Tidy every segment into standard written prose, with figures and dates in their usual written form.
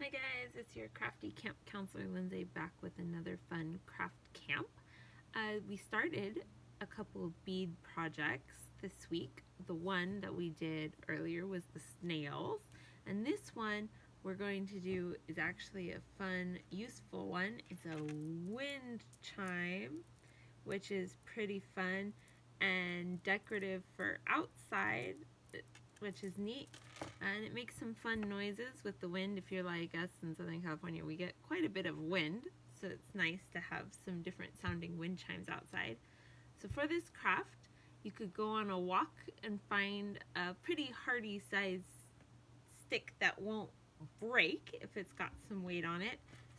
Hi guys, it's your crafty camp counselor Lindsay back with another fun craft camp. We started a couple of bead projects this week. The one that we did earlier was the snails, and this one we're going to do is actually a fun, useful one. It's a wind chime, which is pretty fun and decorative for outside, which is neat. And it makes some fun noises with the wind. If you're like us in Southern California, we get quite a bit of wind, so it's nice to have some different sounding wind chimes outside. So for this craft, you could go on a walk and find a pretty hardy size stick that won't break if it's got some weight on it.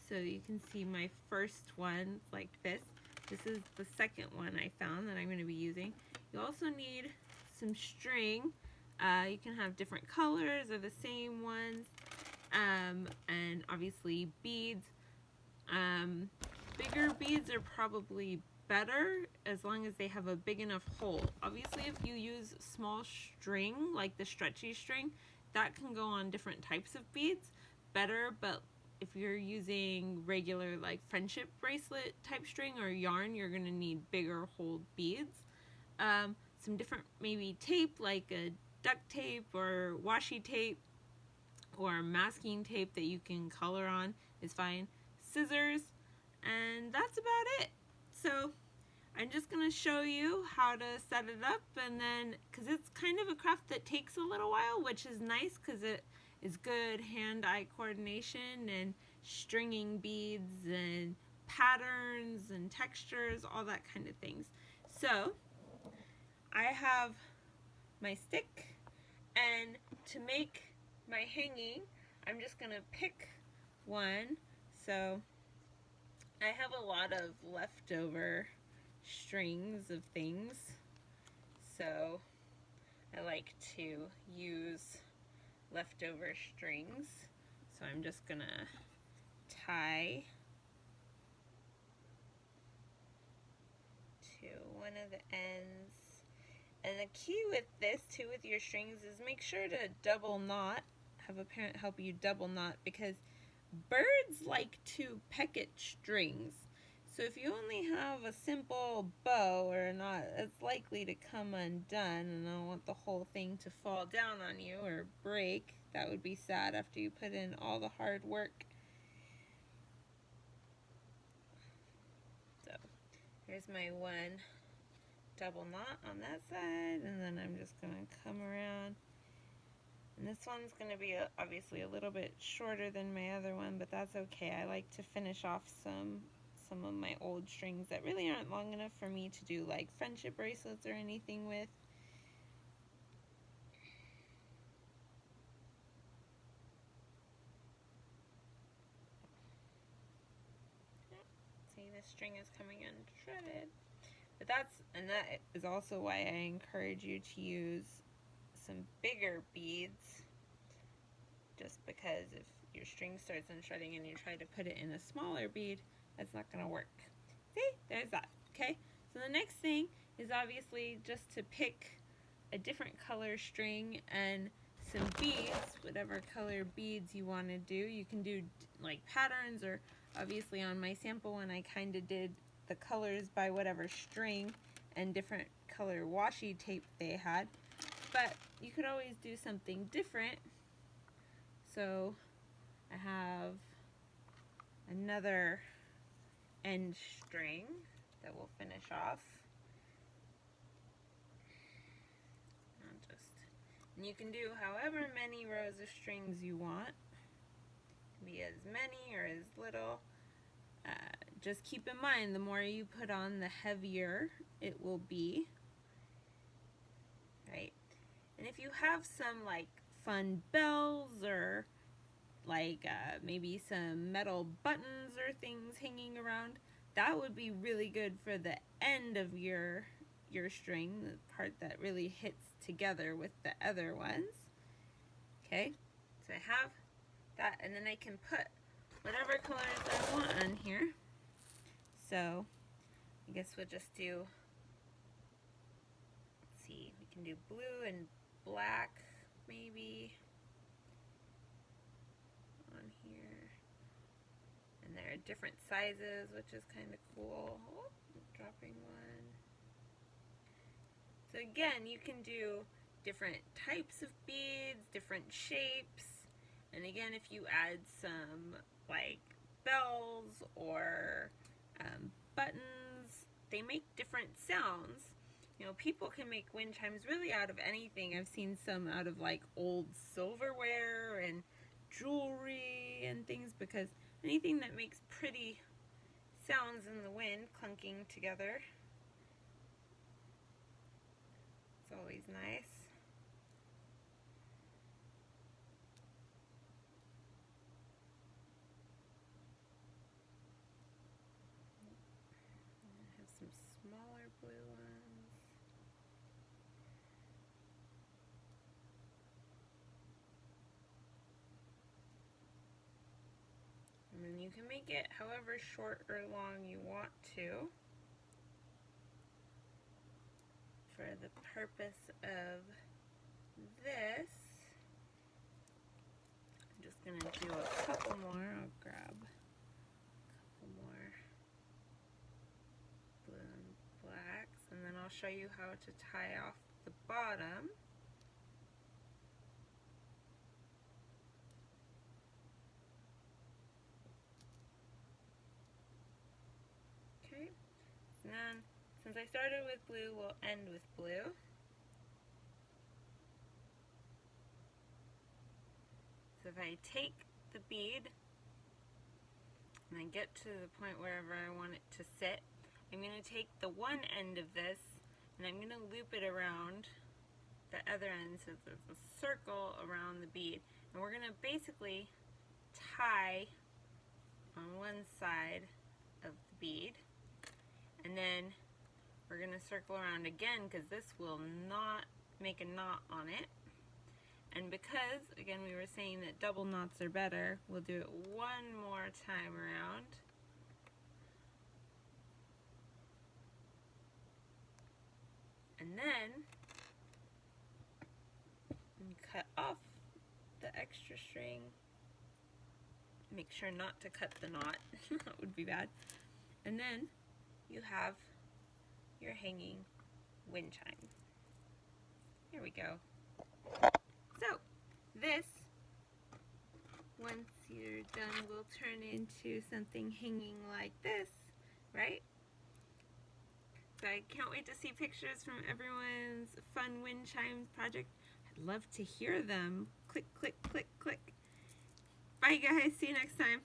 So you can see my first one like this. This is the second one I found that I'm going to be using. You also need some string. You can have different colors or the same ones, and obviously beads. Bigger beads are probably better as long as they have a big enough hole. Obviously, if you use small string, like the stretchy string, that can go on different types of beads better, but if you're using regular like friendship bracelet type string or yarn, you're going to need bigger holed beads. Some different maybe tape like a duct tape or washi tape or masking tape that you can color on is fine. Scissors, and that's about it. So I'm just going to show you how to set it up, and then because it's kind of a craft that takes a little while, which is nice because it is good hand-eye coordination and stringing beads and patterns and textures, all that kind of things. So I have my stick, and to make my hanging, I'm just going to pick one. So I have a lot of leftover strings of things, so I like to use leftover strings. So I'm just going to tie to one of the ends. And the key with this too, with your strings, is make sure to double knot. Have a parent help you double knot, because birds like to peck at strings. So if you only have a simple bow or knot, it's likely to come undone, and I don't want the whole thing to fall down on you or break. That would be sad after you put in all the hard work. So here's my one double knot on that side, and then I'm just going to come around, and this one's going to be obviously a little bit shorter than my other one, but that's okay. I like to finish off some of my old strings that really aren't long enough for me to do like friendship bracelets or anything with. See, this string is coming unshredded. But that is also why I encourage you to use some bigger beads, just because if your string starts unshredding and you try to put it in a smaller bead, that's not going to work. See, there's that. Okay, so the next thing is obviously just to pick a different color string and some beads, whatever color beads you want to do. You can do like patterns, or obviously on my sample one I kind of did the colors by whatever string and different color washi tape they had, but you could always do something different. So I have another end string that we'll finish off. And you can do however many rows of strings you want. It can be as many or as little. Just keep in mind, the more you put on, the heavier it will be. Right? And if you have some like fun bells or like maybe some metal buttons or things hanging around, that would be really good for the end of your string, the part that really hits together with the other ones. Okay, so I have that, and then I can put whatever colors I want on here. So I guess we'll just do, let's see, we can do blue and black maybe on here. different sizes, which is kind of cool. Oh, dropping one. So again, you can do different types of beads, different shapes, and again, if you add some like bells or buttons, they make different sounds. You know, people can make wind chimes really out of anything. I've seen some out of like old silverware and jewelry and things, because anything that makes pretty sounds in the wind clunking together, it's always nice. I have some smaller blue ones. And then you can make it however short or long you want to for the purpose of this. I'm just going to do a couple more. I'll grab a couple more blue and blacks, and then I'll show you how to tie off the bottom. Okay, so then since I started with blue, we'll end with blue. So if I take the bead and I get to the point wherever I want it to sit, I'm going to take the one end of this and I'm going to loop it around the other end, so there's a circle around the bead. And we're going to basically tie on one side of the bead, and then we're going to circle around again, because this will not make a knot on it. And because, again, we were saying that double knots are better, we'll do it one more time around. And then you cut off the extra string. Make sure not to cut the knot. That would be bad. And then you have your hanging wind chime. Here we go. So this, once you're done, will turn into something hanging like this, right? So I can't wait to see pictures from everyone's fun wind chimes project. I'd love to hear them. Click, click, click, click. Bye guys, see you next time.